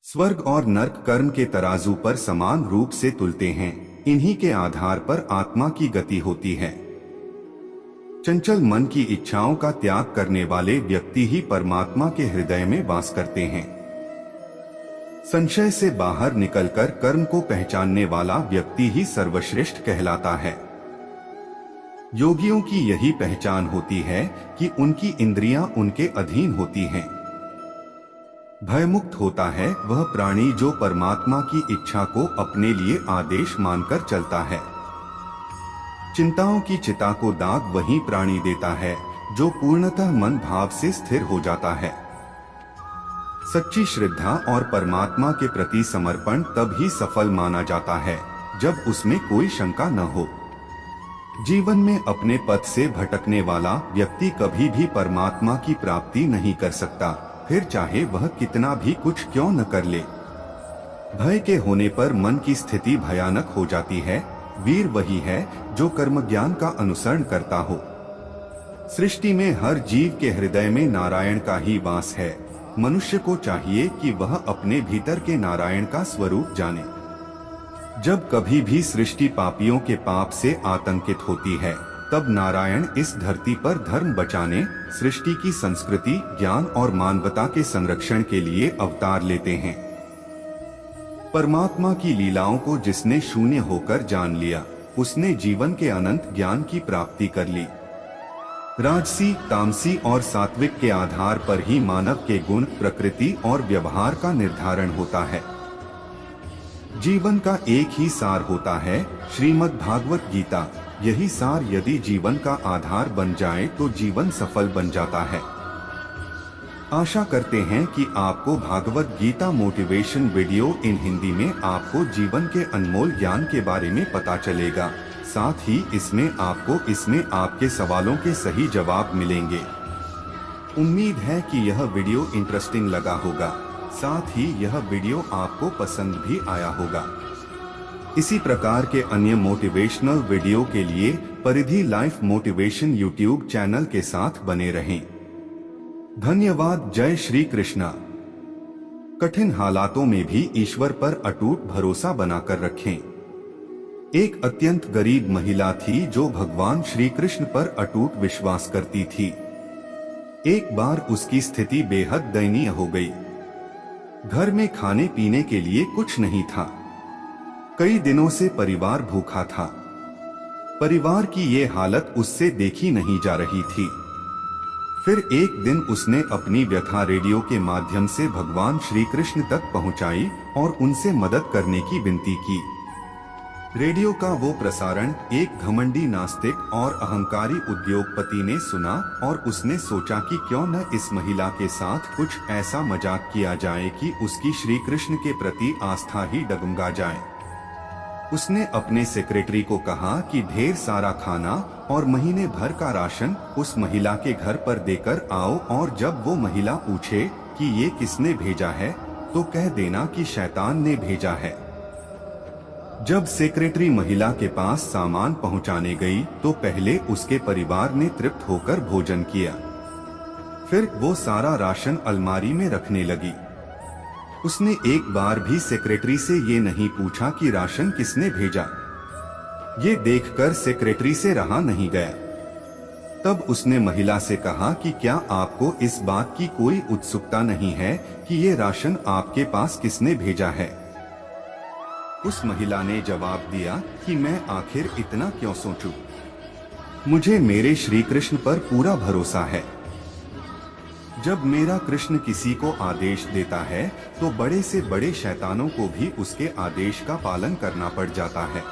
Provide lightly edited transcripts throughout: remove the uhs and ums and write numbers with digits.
स्वर्ग और नर्क कर्म के तराजू पर समान रूप से तुलते हैं। इन्हीं के आधार पर आत्मा की गति होती है। चंचल मन की इच्छाओं का त्याग करने वाले व्यक्ति ही परमात्मा के हृदय में वास करते हैं। संशय से बाहर निकलकर कर्म को पहचानने वाला व्यक्ति ही सर्वश्रेष्ठ कहलाता है। योगियों की यही पहचान होती है कि उनकी इंद्रियां उनके अधीन होती हैं। भयमुक्त होता है वह प्राणी जो परमात्मा की इच्छा को अपने लिए आदेश मानकर चलता है। चिंताओं की चिता को दाग वही प्राणी देता है जो पूर्णतः मन भाव से स्थिर हो जाता है। सच्ची श्रद्धा और परमात्मा के प्रति समर्पण तब ही सफल माना जाता है जब उसमें कोई शंका न हो। जीवन में अपने पथ से भटकने वाला व्यक्ति कभी भी परमात्मा की प्राप्ति नहीं कर सकता, फिर चाहे वह कितना भी कुछ क्यों न कर ले। भय के होने पर मन की स्थिति भयानक हो जाती है। वीर वही है जो कर्म ज्ञान का अनुसरण करता हो। सृष्टि में हर जीव के हृदय में नारायण का ही वास है। मनुष्य को चाहिए कि वह अपने भीतर के नारायण का स्वरूप जाने। जब कभी भी सृष्टि पापियों के पाप से आतंकित होती है, तब नारायण इस धरती पर धर्म बचाने, सृष्टि की संस्कृति, ज्ञान और मानवता के संरक्षण के लिए अवतार लेते हैं। परमात्मा की लीलाओं को जिसने शून्य होकर जान लिया, उसने जीवन के अनंत ज्ञान की प्राप्ति कर ली। राजसी, तामसी और सात्विक के आधार पर ही मानव के गुण, प्रकृति और व्यवहार का निर्धारण होता है। जीवन का एक ही सार होता है, श्रीमद् भागवत गीता। यही सार यदि जीवन का आधार बन जाए तो जीवन सफल बन जाता है। आशा करते हैं कि आपको Bhagavad Gita motivation video in Hindi में आपको जीवन के अनमोल ज्ञान के बारे में पता चलेगा। साथ ही इसमें आपके सवालों के सही जवाब मिलेंगे। उम्मीद है कि यह वीडियो इंटरेस्टिंग लगा होगा। साथ ही यह वीडियो आपको पसंद भी आया होगा। इसी प्रकार के अन्य मोटिवेशनल वीडियो के लिए परिधि लाइफ मोटिवेशन यूट्यूब चैनल के साथ बने रहें। धन्यवाद। जय श्री कृष्णा। कठिन हालातों में भी ईश्वर पर अटूट भरोसा बनाकर रखें। एक अत्यंत गरीब महिला थी जो भगवान श्री कृष्ण पर अटूट विश्वास करती थी। एक बार उसकी स्थिति बेहद दयनीय हो गई। घर में खाने पीने के लिए कुछ नहीं था। कई दिनों से परिवार भूखा था। परिवार की ये हालत उससे देखी नहीं जा रही थी। फिर एक दिन उसने अपनी व्यथा रेडियो के माध्यम से भगवान श्री कृष्ण तक पहुंचाई और उनसे मदद करने की विनती की। रेडियो का वो प्रसारण एक घमंडी नास्तिक और अहंकारी उद्योगपति ने सुना और उसने सोचा कि क्यों न इस महिला के साथ कुछ ऐसा मजाक किया जाए कि उसकी श्री कृष्ण के प्रति आस्था ही डगमगा जाए। उसने अपने सेक्रेटरी को कहा कि ढेर सारा खाना और महीने भर का राशन उस महिला के घर पर देकर आओ, और जब वो महिला पूछे कि ये किसने भेजा है तो कह देना कि शैतान ने भेजा है। जब सेक्रेटरी महिला के पास सामान पहुंचाने गई तो पहले उसके परिवार ने तृप्त होकर भोजन किया। फिर वो सारा राशन अलमारी में रखने लगी। उसने एक बार भी सेक्रेटरी से ये नहीं पूछा कि राशन किसने भेजा। ये देखकर सेक्रेटरी से रहा नहीं गया। तब उसने महिला से कहा कि क्या आपको इस बात की कोई उत्सुकता नहीं है कि ये राशन आपके पास किसने भेजा है? उस महिला ने जवाब दिया कि मैं आखिर इतना क्यों सोचूं? मुझे मेरे श्री कृष्ण पर पूरा भरोसा है। जब मेरा कृष्ण किसी को आदेश देता है तो बड़े से बड़े शैतानों को भी उसके आदेश का पालन करना पड़ जाता है।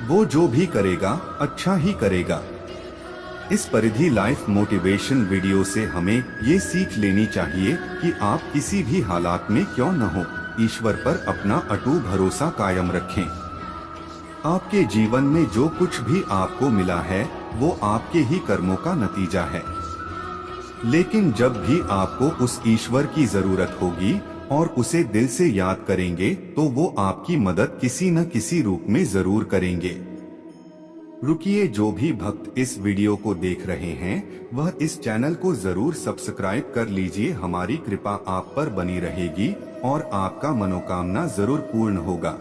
वो जो भी करेगा अच्छा ही करेगा। इस परिधि लाइफ मोटिवेशन वीडियो से हमें ये सीख लेनी चाहिए कि आप किसी भी हालात में क्यों न हो, ईश्वर पर अपना अटूट भरोसा कायम रखें। आपके जीवन में जो कुछ भी आपको मिला है वो आपके ही कर्मों का नतीजा है। लेकिन जब भी आपको उस ईश्वर की जरूरत होगी और उसे दिल से याद करेंगे तो वो आपकी मदद किसी न किसी रूप में जरूर करेंगे। रुकिए, जो भी भक्त इस वीडियो को देख रहे हैं वह इस चैनल को जरूर सब्सक्राइब कर लीजिए। हमारी कृपा आप पर बनी रहेगी और आपका मनोकामना जरूर पूर्ण होगा।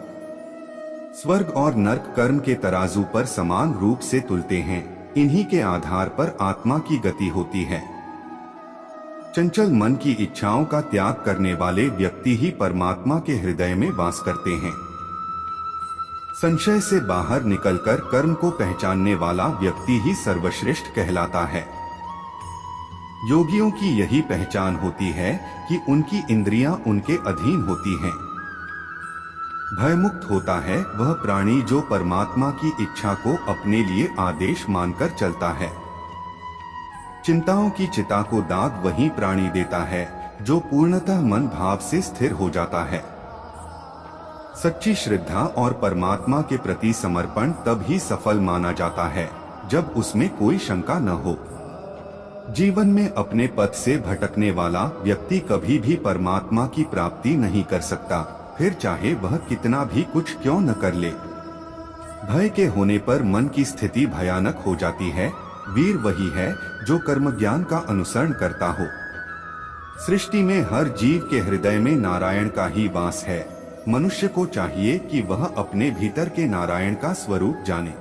स्वर्ग और नर्क कर्म के तराजू पर समान रूप से तुलते हैं। इन्हीं के आधार पर आत्मा की गति होती है। चंचल मन की इच्छाओं का त्याग करने वाले व्यक्ति ही परमात्मा के हृदय में वास करते हैं। संशय से बाहर निकलकर कर्म को पहचानने वाला व्यक्ति ही सर्वश्रेष्ठ कहलाता है। योगियों की यही पहचान होती है कि उनकी इंद्रियां उनके अधीन होती हैं। भयमुक्त होता है वह प्राणी जो परमात्मा की इच्छा को अपने लिए आदेश मानकर चलता है। चिंताओं की चिता को दाग वही प्राणी देता है जो पूर्णतः मन भाव से स्थिर हो जाता है। सच्ची श्रद्धा और परमात्मा के प्रति समर्पण तब ही सफल माना जाता है जब उसमें कोई शंका न हो। जीवन में अपने पथ से भटकने वाला व्यक्ति कभी भी परमात्मा की प्राप्ति नहीं कर सकता, फिर चाहे वह कितना भी कुछ क्यों न कर ले। भय के होने पर मन की स्थिति भयानक हो जाती है। वीर वही है जो कर्म ज्ञान का अनुसरण करता हो। सृष्टि में हर जीव के हृदय में नारायण का ही वास है। मनुष्य को चाहिए कि वह अपने भीतर के नारायण का स्वरूप जाने।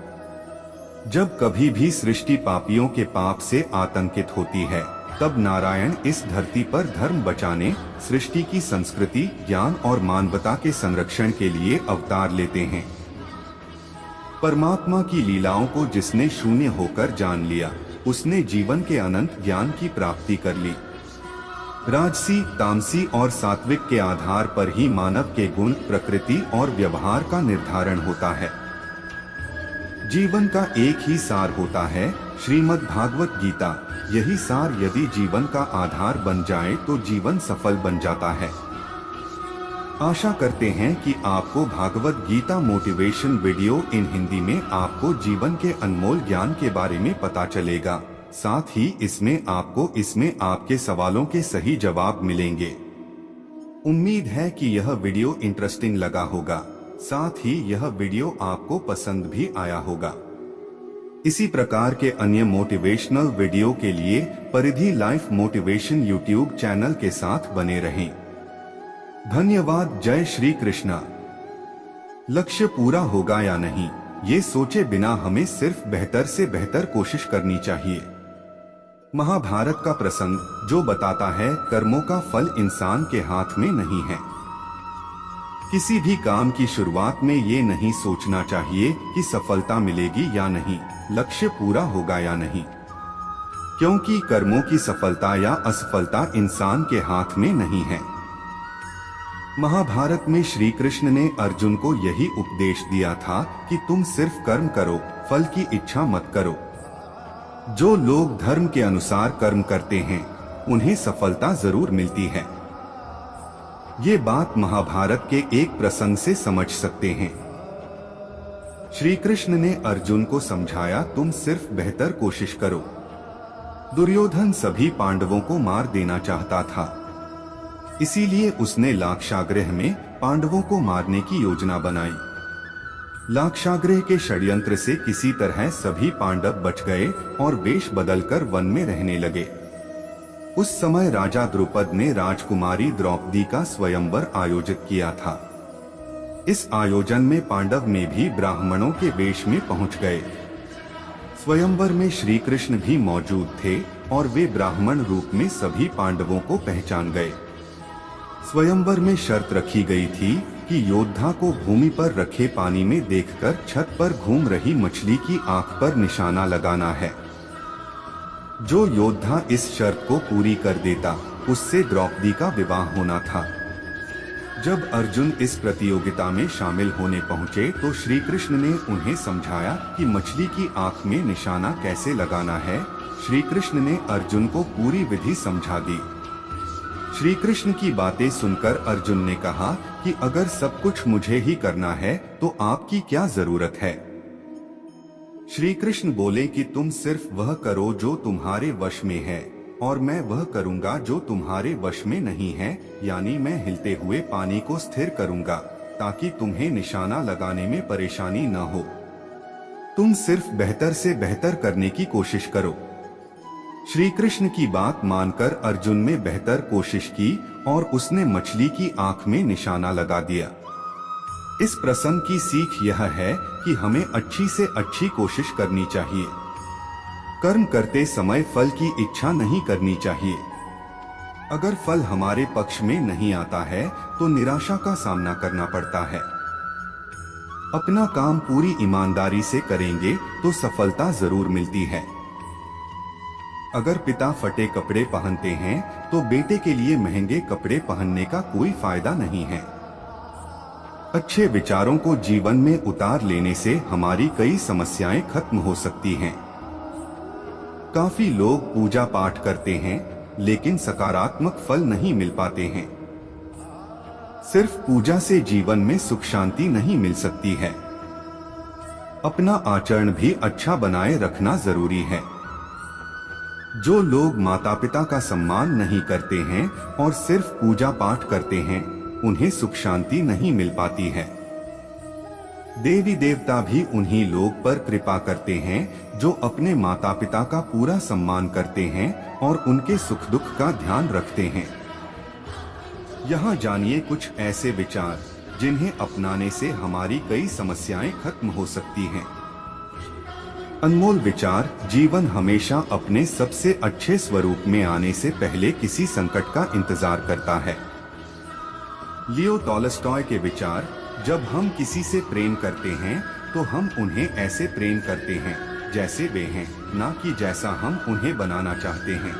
जब कभी भी सृष्टि पापियों के पाप से आतंकित होती है तब नारायण इस धरती पर धर्म बचाने, सृष्टि की संस्कृति, ज्ञान और मानवता के संरक्षण के लिए अवतार लेते हैं। परमात्मा की लीलाओं को जिसने शून्य होकर जान लिया उसने जीवन के अनंत ज्ञान की प्राप्ति कर ली। राजसी, तामसी और सात्विक के आधार पर ही मानव के गुण, प्रकृति और व्यवहार का निर्धारण होता है। जीवन का एक ही सार होता है, श्रीमद् भागवत गीता। यही सार यदि जीवन का आधार बन जाए तो जीवन सफल बन जाता है। आशा करते हैं कि आपको Bhagavad Gita motivation video in Hindi में आपको जीवन के अनमोल ज्ञान के बारे में पता चलेगा। साथ ही इसमें आपके सवालों के सही जवाब मिलेंगे। उम्मीद है कि यह वीडियो इंटरेस्टिंग लगा होगा। साथ ही यह वीडियो आपको पसंद भी आया होगा। इसी प्रकार के अन्य मोटिवेशनल वीडियो के लिए परिधि लाइफ मोटिवेशन यूट्यूब चैनल के साथ बने रहें। धन्यवाद। जय श्री कृष्णा। लक्ष्य पूरा होगा या नहीं, ये सोचे बिना हमें सिर्फ बेहतर से बेहतर कोशिश करनी चाहिए। महाभारत का प्रसंग जो बताता है कर्मों का फल इंसान के हाथ में नहीं है। किसी भी काम की शुरुआत में ये नहीं सोचना चाहिए कि सफलता मिलेगी या नहीं, लक्ष्य पूरा होगा या नहीं, क्योंकि कर्मों की सफलता या असफलता इंसान के हाथ में नहीं है। महाभारत में श्री कृष्ण ने अर्जुन को यही उपदेश दिया था कि तुम सिर्फ कर्म करो, फल की इच्छा मत करो। जो लोग धर्म के अनुसार कर्म करते हैं उन्हें सफलता जरूर मिलती है। ये बात महाभारत के एक प्रसंग से समझ सकते हैं। श्री कृष्ण ने अर्जुन को समझाया, तुम सिर्फ बेहतर कोशिश करो। दुर्योधन सभी पांडवों को मार देना चाहता था, इसीलिए उसने लाक्षागृह में पांडवों को मारने की योजना बनाई। लाक्षागृह के षड्यंत्र से किसी तरह सभी पांडव बच गए और वेश बदलकर वन में रहने लगे। उस समय राजा द्रुपद ने राजकुमारी द्रौपदी का स्वयंवर आयोजित किया था। इस आयोजन में पांडव में भी ब्राह्मणों के वेश में पहुंच गए। स्वयंवर में श्री कृष्ण भी मौजूद थे और वे ब्राह्मण रूप में सभी पांडवों को पहचान गए। स्वयंवर में शर्त रखी गई थी कि योद्धा को भूमि पर रखे पानी में देखकर छत पर घूम रही मछली की आंख पर निशाना लगाना है। जो योद्धा इस शर्त को पूरी कर देता उससे द्रौपदी का विवाह होना था। जब अर्जुन इस प्रतियोगिता में शामिल होने पहुंचे तो श्री कृष्ण ने उन्हें समझाया कि मछली की आंख में निशाना कैसे लगाना है। श्री कृष्ण ने अर्जुन को पूरी विधि समझा दी। श्री कृष्ण की बातें सुनकर अर्जुन ने कहा कि अगर सब कुछ मुझे ही करना है तो आपकी क्या जरूरत है। श्री कृष्ण बोले कि तुम सिर्फ वह करो जो तुम्हारे वश में है और मैं वह करूंगा जो तुम्हारे वश में नहीं है, यानी मैं हिलते हुए पानी को स्थिर करूंगा ताकि तुम्हें निशाना लगाने में परेशानी न हो। तुम सिर्फ बेहतर से बेहतर करने की कोशिश करो। श्री कृष्ण की बात मानकर अर्जुन ने बेहतर कोशिश की और उसने मछली की आंख में निशाना लगा दिया। इस प्रसंग की सीख यह है कि हमें अच्छी से अच्छी कोशिश करनी चाहिए। कर्म करते समय फल की इच्छा नहीं करनी चाहिए। अगर फल हमारे पक्ष में नहीं आता है तो निराशा का सामना करना पड़ता है। अपना काम पूरी ईमानदारी से करेंगे तो सफलता जरूर मिलती है। अगर पिता फटे कपड़े पहनते हैं तो बेटे के लिए महंगे कपड़े पहनने का कोई फायदा नहीं है। अच्छे विचारों को जीवन में उतार लेने से हमारी कई समस्याएं खत्म हो सकती हैं। काफी लोग पूजा पाठ करते हैं लेकिन सकारात्मक फल नहीं मिल पाते हैं। सिर्फ पूजा से जीवन में सुख शांति नहीं मिल सकती है। अपना आचरण भी अच्छा बनाए रखना जरूरी है। जो लोग माता पिता का सम्मान नहीं करते हैं और सिर्फ पूजा पाठ करते हैं, उन्हें सुख शांति नहीं मिल पाती है। देवी देवता भी उन्हीं लोग पर कृपा करते हैं जो अपने माता पिता का पूरा सम्मान करते हैं और उनके सुख दुख का ध्यान रखते हैं। यहाँ जानिए कुछ ऐसे विचार जिन्हें अपनाने से हमारी कई समस्याएं खत्म हो सकती हैं। अनमोल विचार। जीवन हमेशा अपने सबसे अच्छे स्वरूप में आने से पहले किसी संकट का इंतजार करता है। लियो टॉलस्टॉय के विचार। जब हम किसी से प्रेम करते हैं तो हम उन्हें ऐसे प्रेम करते हैं जैसे वे हैं, ना कि जैसा हम उन्हें बनाना चाहते हैं।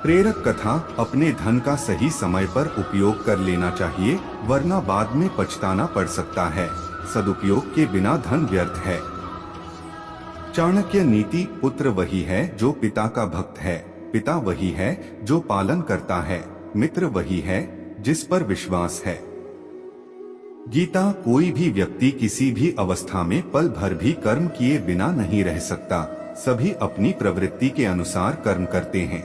प्रेरक कथा। अपने धन का सही समय पर उपयोग कर लेना चाहिए, वरना बाद में पछताना पड़ सकता है। सदुपयोग के बिना धन व्यर्थ है। चाणक्य नीति। पुत्र वही है जो पिता का भक्त है, पिता वही है जो पालन करता है, मित्र वही है जिस पर विश्वास है। गीता। कोई भी व्यक्ति किसी भी अवस्था में पल भर भी कर्म किए बिना नहीं रह सकता। सभी अपनी प्रवृत्ति के अनुसार कर्म करते हैं।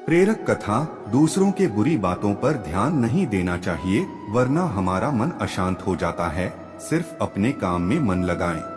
प्रेरक कथा। दूसरों के बुरी बातों पर ध्यान नहीं देना चाहिए, वरना हमारा मन अशांत हो जाता है। सिर्फ अपने काम में मन लगाएं।